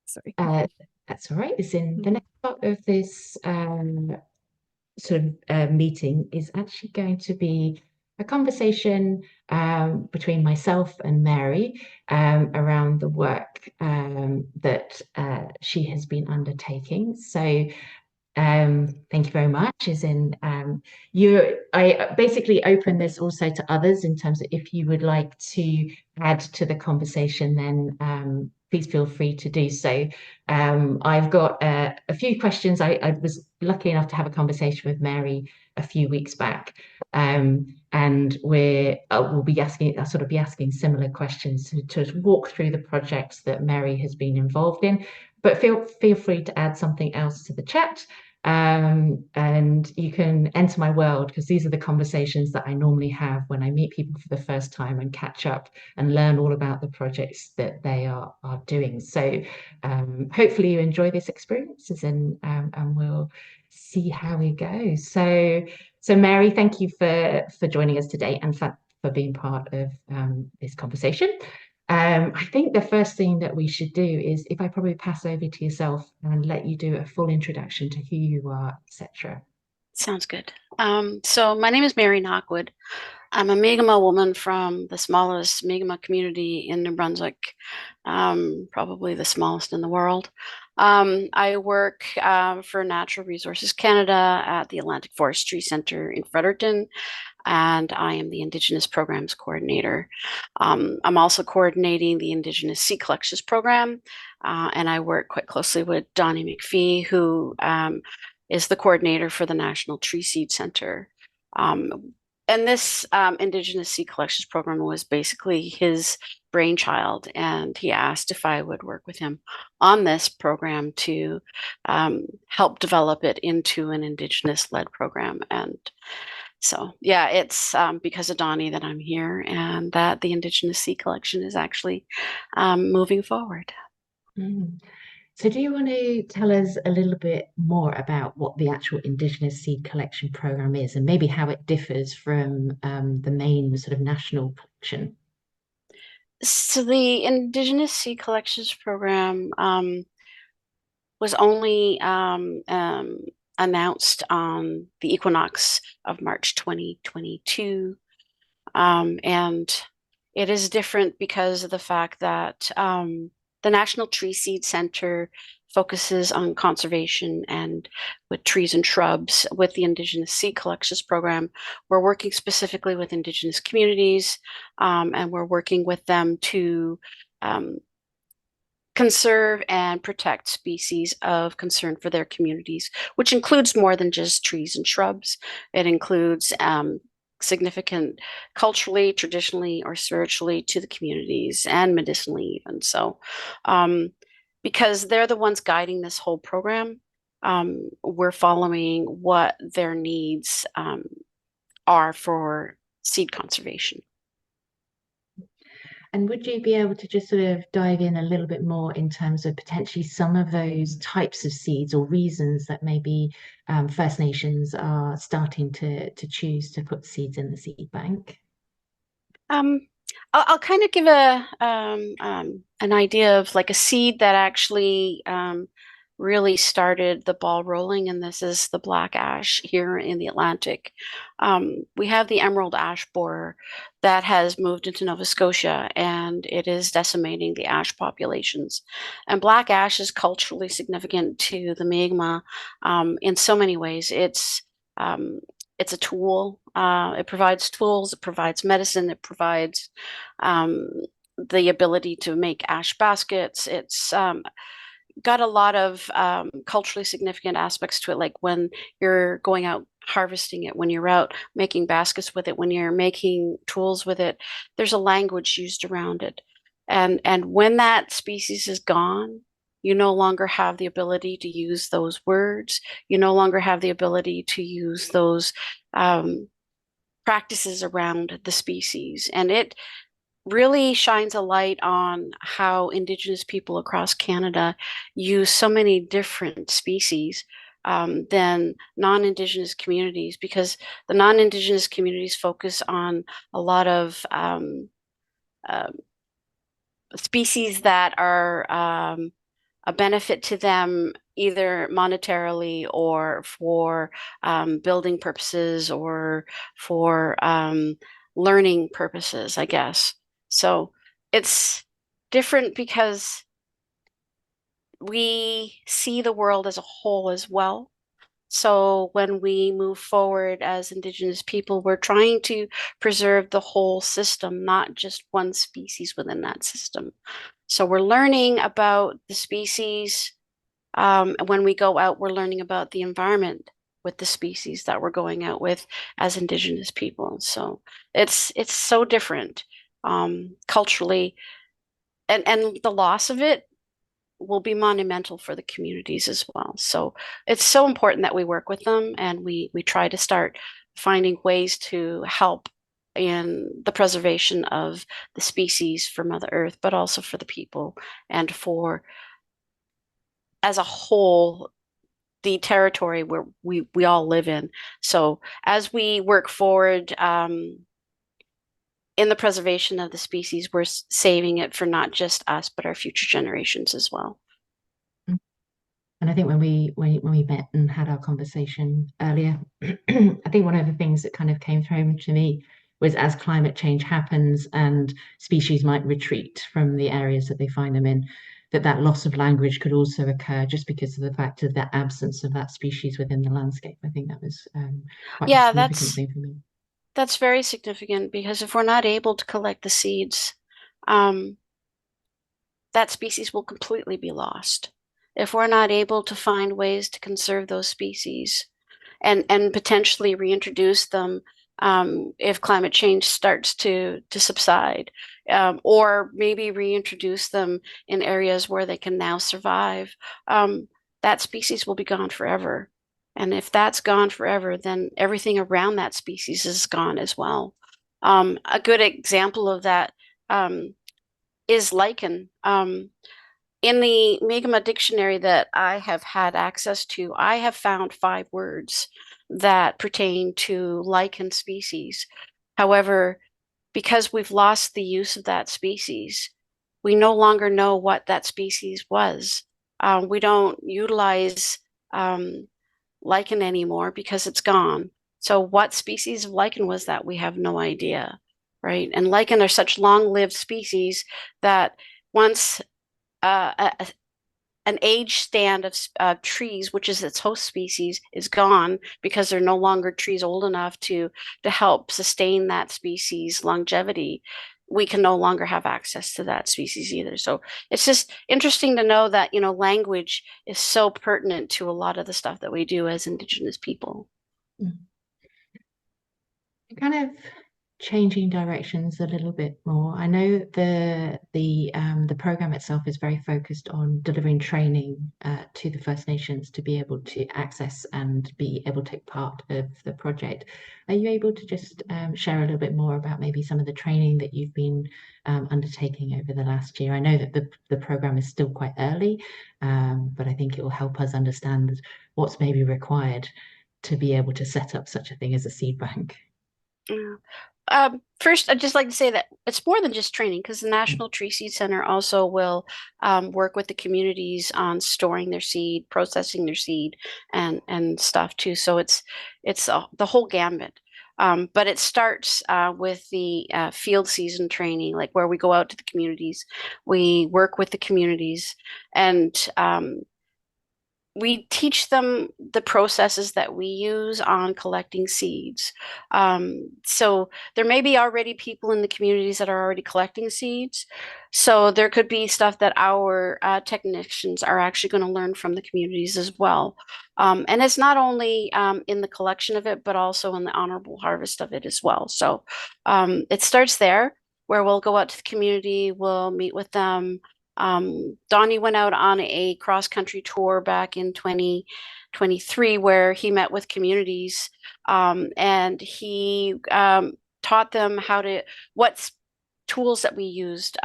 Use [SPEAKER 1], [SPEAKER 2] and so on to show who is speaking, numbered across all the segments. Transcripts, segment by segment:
[SPEAKER 1] Sorry.
[SPEAKER 2] That's all right. It's in the next part of this meeting is actually going to be a conversation between myself and Mary around the work that she has been undertaking. So thank you very much. I basically open this also to others in terms of if you would like to add to the conversation, then please feel free to do so. I've got a few questions. I was lucky enough to have a conversation with Mary a few weeks back. And we'll be asking, I'll sort of be asking similar questions to walk through the projects that Mary has been involved in. But feel free to add something else to the chat. And you can enter my world because these are the conversations that I normally have when I meet people for the first time and catch up and learn all about the projects that they are doing. So hopefully you enjoy these experiences and we'll see how we go. So Mary, thank you for joining us today and for being part of this conversation. I think the first thing that we should do is if I probably pass over to yourself and let you do a full introduction to who you are, etc.
[SPEAKER 1] Sounds good. So my name is Mary Knockwood. I'm a Mi'kmaq woman from the smallest Mi'kmaq community in New Brunswick, probably the smallest in the world. I work for Natural Resources Canada at the Atlantic Forestry Centre in Fredericton, and I am the Indigenous Programs Coordinator. I'm also coordinating the Indigenous Seed Collection Program, and I work quite closely with Donnie McPhee, who is the coordinator for the National Tree Seed Centre. And this Indigenous Seed Collections Program was basically his brainchild, and he asked if I would work with him on this program to help develop it into an Indigenous-led program. And so, yeah, it's because of Donnie that I'm here and that the Indigenous Seed Collection is actually moving forward.
[SPEAKER 2] Mm. So do you want to tell us a little bit more about what the actual Indigenous Seed Collection Program is and maybe how it differs from the main sort of national collection?
[SPEAKER 1] So the Indigenous Seed Collections Program was only announced on the equinox of March 2022. And it is different because of the fact that the National Tree Seed Centre focuses on conservation and with trees and shrubs. With the Indigenous Seed Collections Program, we're working specifically with Indigenous communities, and we're working with them to conserve and protect species of concern for their communities, which includes more than just trees and shrubs. It includes significant culturally, traditionally, or spiritually to the communities and medicinally even. So because they're the ones guiding this whole program, we're following what their needs are for seed conservation.
[SPEAKER 2] And would you be able to just sort of dive in a little bit more in terms of potentially some of those types of seeds or reasons that maybe First Nations are starting to choose to put seeds in the seed bank?
[SPEAKER 1] Um, I'll kind of give an idea of like a seed that actually really started the ball rolling, and this is the black ash here in the Atlantic. We have the emerald ash borer that has moved into Nova Scotia, and it is decimating the ash populations. And black ash is culturally significant to the Mi'kmaq in so many ways. It's a tool. It provides tools. It provides medicine. It provides the ability to make ash baskets. It's got a lot of culturally significant aspects to it, like when you're going out harvesting it, when you're out making baskets with it, when you're making tools with it. There's a language used around it, and when that species is gone, you no longer have the ability to use those words. You no longer have the ability to use those practices around the species. And it really shines a light on how Indigenous people across Canada use so many different species than non-Indigenous communities, because the non-Indigenous communities focus on a lot of uh, species that are a benefit to them either monetarily or for building purposes or for learning purposes, I guess. So it's different because we see the world as a whole as well. So when we move forward as Indigenous people, we're trying to preserve the whole system, not just one species within that system. So we're learning about the species. When we go out, we're learning about the environment with the species that we're going out with as Indigenous people. So it's so different culturally, and the loss of it will be monumental for the communities as well. So it's so important that we work with them and we try to start finding ways to help in the preservation of the species for Mother Earth, but also for the people and for as a whole the territory where we all live in. So as we work forward in the preservation of the species, we're saving it for not just us, but our future generations as well.
[SPEAKER 2] And I think when we met and had our conversation earlier, I think one of the things that kind of came home to me was as climate change happens and species might retreat from the areas that they find them in, that loss of language could also occur just because of the fact of the absence of that species within the landscape. I think that was quite a
[SPEAKER 1] Yeah,
[SPEAKER 2] significant thing for me.
[SPEAKER 1] that's very significant because if we're not able to collect the seeds, um, that species will completely be lost. If we're not able to find ways to conserve those species, and potentially reintroduce them if climate change starts to subside, or maybe reintroduce them in areas where they can now survive, that species will be gone forever. And if that's gone forever, then everything around that species is gone as well. A good example of that is lichen. In the Mi'kmaq dictionary that I have had access to, I have found 5 words that pertain to lichen species. However, because we've lost the use of that species, we no longer know what that species was. We don't utilize um, lichen anymore because it's gone. So, what species of lichen was that? We have no idea, right? And lichen are such long-lived species that once a, an age stand of trees, which is its host species, is gone because they're no longer trees old enough to help sustain that species longevity. We can no longer have access to that species either. So it's just interesting to know that, language is so pertinent to a lot of the stuff that we do as Indigenous people.
[SPEAKER 2] Mm. Kind of changing directions a little bit more. I know the program itself is very focused on delivering training to the First Nations to be able to access and be able to take part of the project. Are you able to just share a little bit more about maybe some of the training that you've been undertaking over the last year? I know that the program is still quite early, but I think it will help us understand what's maybe required to be able to set up such a thing as a seed bank.
[SPEAKER 1] Yeah. First, I'd just like to say that it's more than just training because the
[SPEAKER 2] Mm.
[SPEAKER 1] National Tree Seed Center also will work with the communities on storing their seed, processing their seed, and stuff too. So it's the whole gambit. But it starts with the field season training, like where we go out to the communities, we work with the communities, and we teach them the processes that we use on collecting seeds. So there may be already people in the communities that are already collecting seeds. So there could be stuff that our technicians are actually going to learn from the communities as well. And it's not only in the collection of it, but also in the honorable harvest of it as well. So it starts there where we'll go out to the community, we'll meet with them. Donnie went out on a cross country tour back in 2023 where he met with communities and he taught them what tools that we used,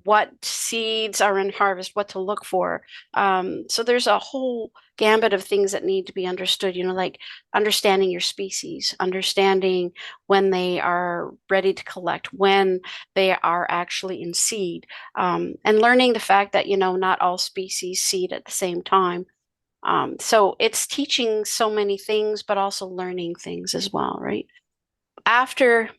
[SPEAKER 1] what seeds are in harvest, what to look for. So there's a whole gambit of things that need to be understood, like understanding your species, understanding when they are ready to collect, when they are actually in seed, and learning the fact that, not all species seed at the same time. So it's teaching so many things, but also learning things as well, right? After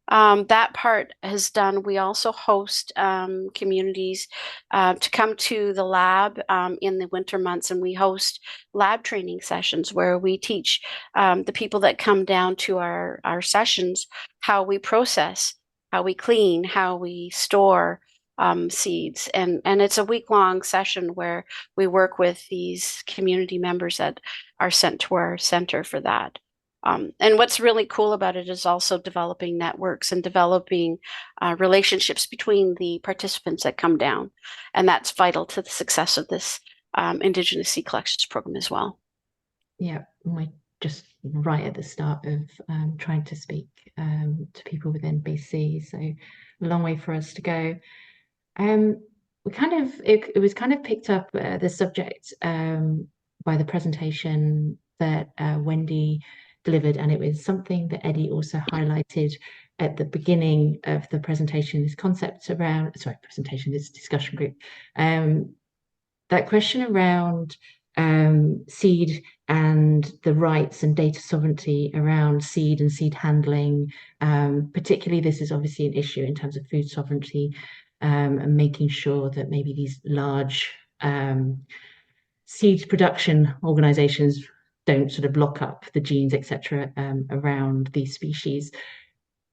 [SPEAKER 1] that part is done, we also host communities to come to the lab in the winter months, and we host lab training sessions where we teach the people that come down to our sessions how we process, how we clean, how we store seeds. And it's a week-long session where we work with these community members that are sent to our center for that. And what's really cool about it is also developing networks and developing relationships between the participants that come down. And that's vital to the success of this Indigenous Seed Collections Program as well.
[SPEAKER 2] Yeah, we're just right at the start of trying to speak to people within BC, so a long way for us to go. We kind of it was kind of picked up the subject by the presentation that Wendy delivered, and it was something that Eddie also highlighted at the beginning of the presentation. This concept around, sorry, presentation, this discussion group, that question around seed and the rights and data sovereignty around seed and seed handling. Particularly, this is obviously an issue in terms of food sovereignty, and making sure that maybe these large seed production organizations don't sort of lock up the genes, etc., around these species.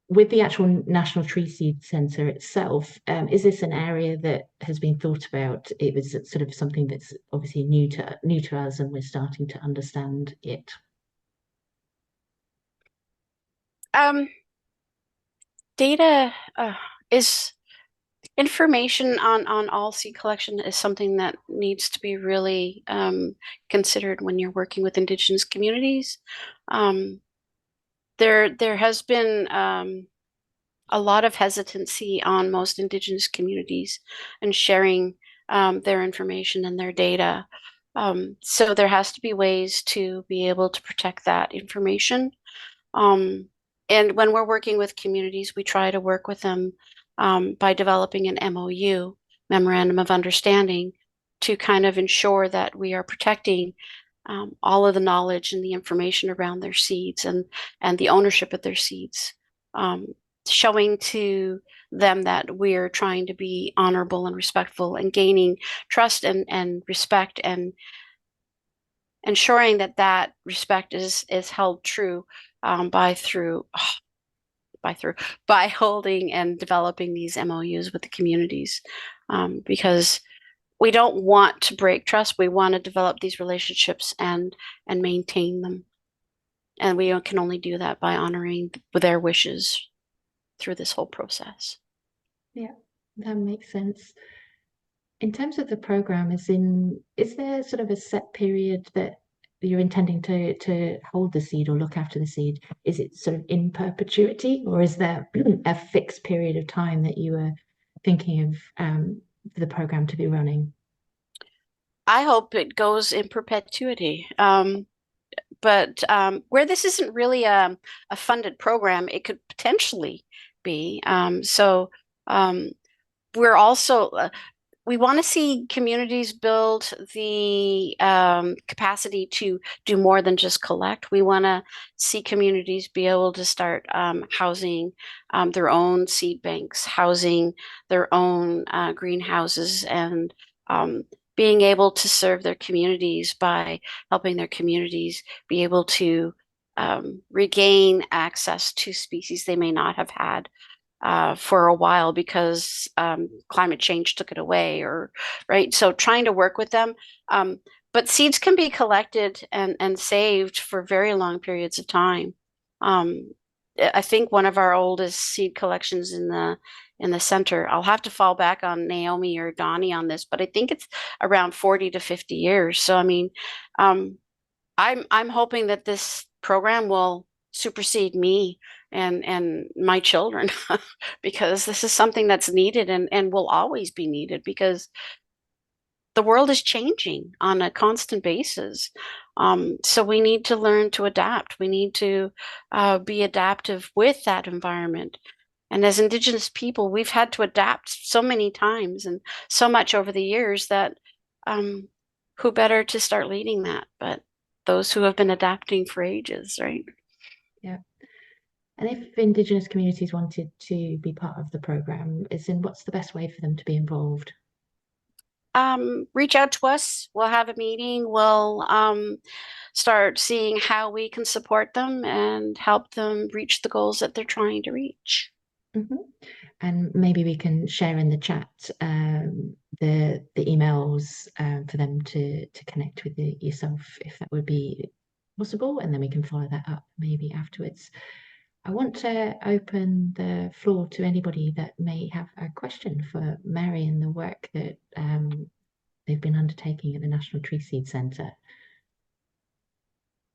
[SPEAKER 2] With the actual National Tree Seed Centre itself, is this an area that has been thought about? It was sort of something that's obviously new to us, and we're starting to understand it.
[SPEAKER 1] Um, Data is information on all seed collection is something that needs to be really considered when you're working with Indigenous communities. There has been a lot of hesitancy on most Indigenous communities and sharing their information and their data. So there has to be ways to be able to protect that information. Um, and when we're working with communities, we try to work with them by developing an MOU, Memorandum of Understanding, to kind of ensure that we are protecting all of the knowledge and the information around their seeds and the ownership of their seeds, showing to them that we're trying to be honorable and respectful and gaining trust and respect and ensuring that that respect is held true by holding and developing these MOUs with the communities, because we don't want to break trust. We want to develop these relationships and maintain them, and we can only do that by honoring their wishes through this whole process.
[SPEAKER 2] Yeah, that makes sense. In terms of the program, is there sort of a set period that you're intending to hold the seed or look after the seed? Is it sort of in perpetuity, or is there a fixed period of time that you were thinking of for the program to be running?
[SPEAKER 1] I hope it goes in perpetuity. But where this isn't really a funded program, it could potentially be. So we're also we want to see communities build the capacity to do more than just collect. We want to see communities be able to start housing their own seed banks, housing their own greenhouses, and being able to serve their communities by helping their communities be able to regain access to species they may not have had for a while because climate change took it away, or right. So trying to work with them. But seeds can be collected and saved for very long periods of time. Um, I think one of our oldest seed collections in the center, I'll have to fall back on Naomi or Donnie on this, but I think it's around 40 to 50 years. So I mean, I'm hoping that this program will supersede me and my children because this is something that's needed and will always be needed because the world is changing on a constant basis. So we need to learn to adapt. We need to be adaptive with that environment. And as Indigenous people, we've had to adapt so many times and so much over the years that um, who better to start leading that but those who have been adapting for ages, right?
[SPEAKER 2] Yeah. And if Indigenous communities wanted to be part of the program, what's the best way for them to be involved?
[SPEAKER 1] Reach out to us. We'll have a meeting. We'll start seeing how we can support them and help them reach the goals that they're trying to reach.
[SPEAKER 2] Mhm. And maybe we can share in the chat the emails for them to connect with yourself if that would be possible, and then we can follow that up maybe afterwards. I want to open the floor to anybody that may have a question for Mary and the work that they've been undertaking at the National Tree Seed Centre.